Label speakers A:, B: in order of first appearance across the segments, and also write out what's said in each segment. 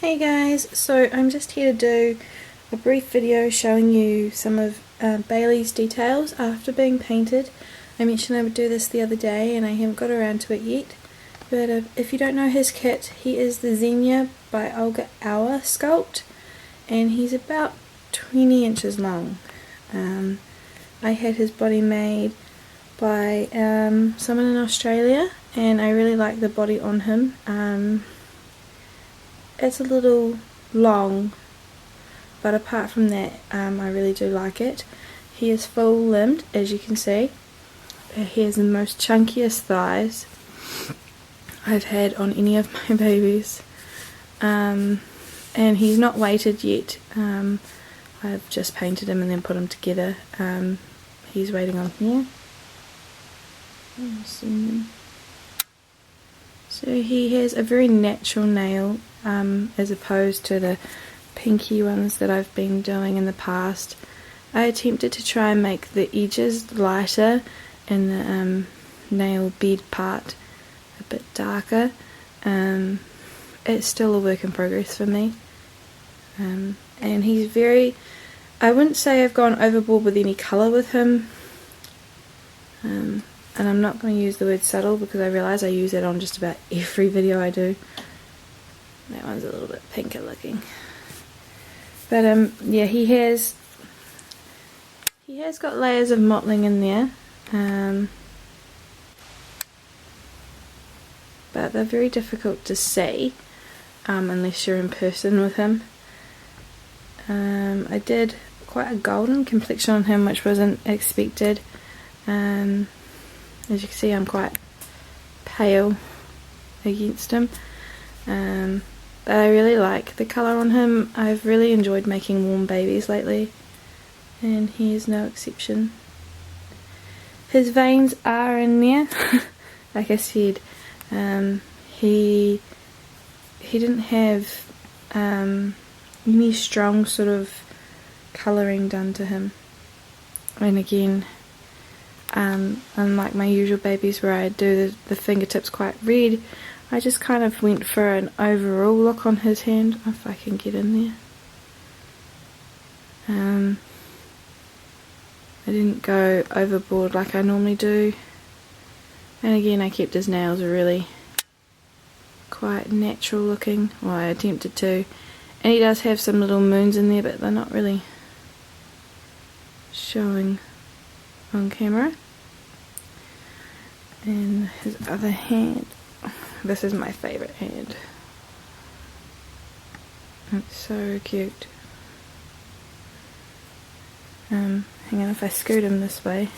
A: Hey guys, so I'm just here to do a brief video showing you some of Bailey's details after being painted. I mentioned I would do this the other day and I haven't got around to it yet, but if you don't know his kit, he is the Xenia by Olga Auer sculpt and he's about 20 inches long. I had his body made by someone in Australia and I really like the body on him. It's a little long, but apart from that I really do like it. He is full limbed, as you can see. He has the most chunkiest thighs I've had on any of my babies, and he's not weighted yet. I've just painted him and then put him together. He's waiting on here. So he has a very natural nail, as opposed to the pinky ones that I've been doing in the past. I attempted to try and make the edges lighter and the nail bed part a bit darker. It's still a work in progress for me. And he's very, I wouldn't say I've gone overboard with any colour with him. And I'm not going to use the word subtle because I realise I use it on just about every video I do. That one's a little bit pinker looking. But yeah, he has got layers of mottling in there. But they're very difficult to see unless you're in person with him. I did quite a golden complexion on him, which wasn't expected. As you can see, I'm quite pale against him, but I really like the colour on him. I've really enjoyed making warm babies lately, and he is no exception. His veins are in there. Like I said, he didn't have any strong sort of colouring done to him, and again, unlike my usual babies where I do the fingertips quite red, I just kind of went for an overall look on his hand, if I can get in there. I didn't go overboard like I normally do, and again I kept his nails really quite natural looking. Well, I attempted to, and he does have some little moons in there, but they're not really showing on camera. And his other hand, this is my favourite hand. It's so cute. Hang on, if I scoot him this way,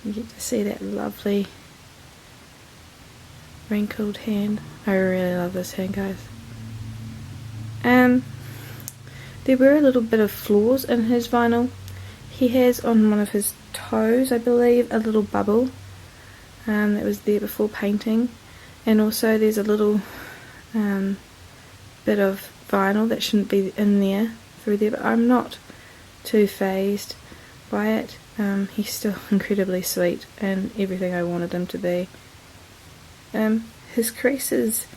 A: you get to see that lovely wrinkled hand. I really love this hand, guys. There were a little bit of flaws in his vinyl. He has on one of his toes, I believe, a little bubble that was there before painting, and also there's a little bit of vinyl that shouldn't be in there through there, but I'm not too phased by it. He's still incredibly sweet and everything I wanted him to be. His creases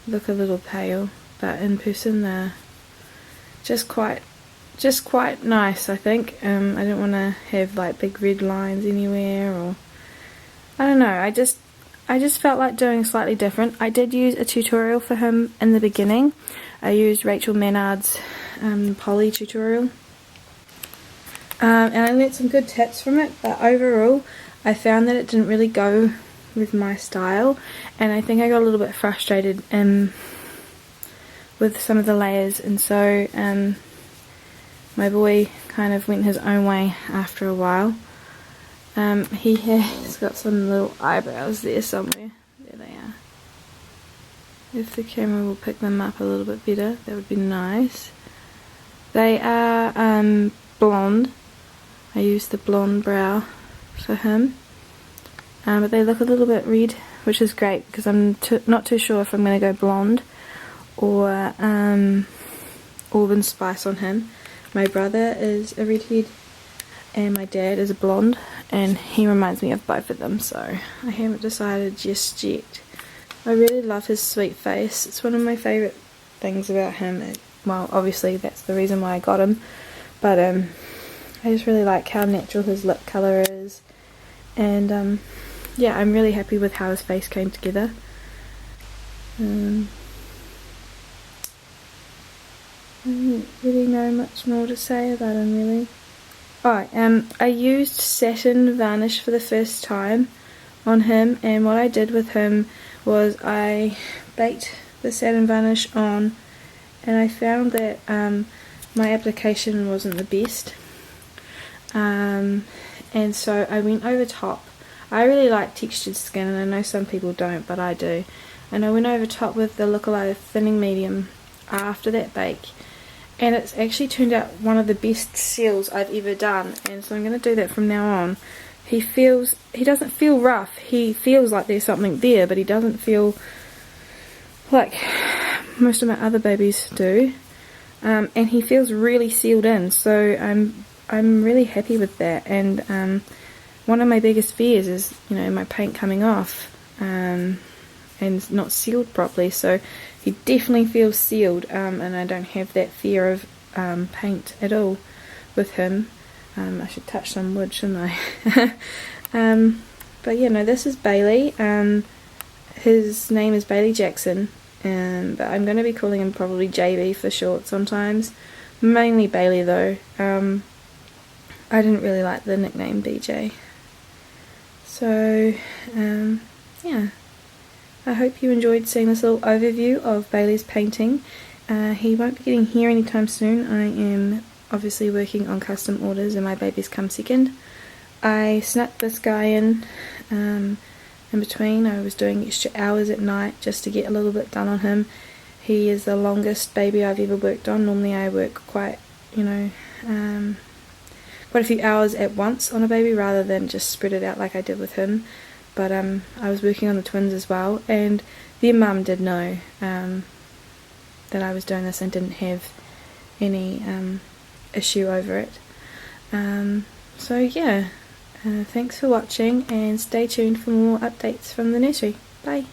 A: look a little pale, but in person they're just quite nice, I think. I don't want to have like big red lines anywhere, or I don't know, I just felt like doing slightly different. I did use a tutorial for him in the beginning. I used Rachel Menard's poly tutorial, and I learnt some good tips from it, but overall I found that it didn't really go with my style, and I think I got a little bit frustrated with some of the layers, and so my boy kind of went his own way after a while. He has got some little eyebrows there somewhere. There they are. If the camera will pick them up a little bit better, that would be nice. They are blonde. I used the blonde brow for him. But they look a little bit red, which is great because I'm not too sure if I'm going to go blonde or Auburn Spice on him. My brother is a redhead and my dad is a blonde, and he reminds me of both of them, so I haven't decided just yet. I really love his sweet face. It's one of my favourite things about him. Well, obviously that's the reason why I got him, but I just really like how natural his lip colour is, and yeah, I'm really happy with how his face came together. I don't really know much more to say about him, really. Oh, I used satin varnish for the first time on him, and what I did with him was I baked the satin varnish on, and I found that my application wasn't the best, and so I went over top. I really like textured skin, and I know some people don't, but I do, and I went over top with the Look Alive thinning medium after that bake, and it's actually turned out one of the best seals I've ever done, and so I'm going to do that from now on. He doesn't feel rough. He feels like there's something there, but he doesn't feel like most of my other babies do, and he feels really sealed in, so I'm really happy with that. And one of my biggest fears is, you know, my paint coming off and not sealed properly, so he definitely feels sealed, and I don't have that fear of paint at all with him. I should touch some wood, shouldn't I? But yeah, no, this is Bailey. His name is Bailey Jackson, but I'm going to be calling him probably JB for short sometimes. Mainly Bailey though. I didn't really like the nickname BJ. So, yeah. I hope you enjoyed seeing this little overview of Bailey's painting. He won't be getting here anytime soon. I am obviously working on custom orders, and my babies come second. I snuck this guy in between. I was doing extra hours at night just to get a little bit done on him. He is the longest baby I've ever worked on. Normally I work quite a few hours at once on a baby rather than just spread it out like I did with him. But I was working on the twins as well, and their mum did know that I was doing this and didn't have any issue over it. So yeah, thanks for watching, and stay tuned for more updates from the nursery. Bye!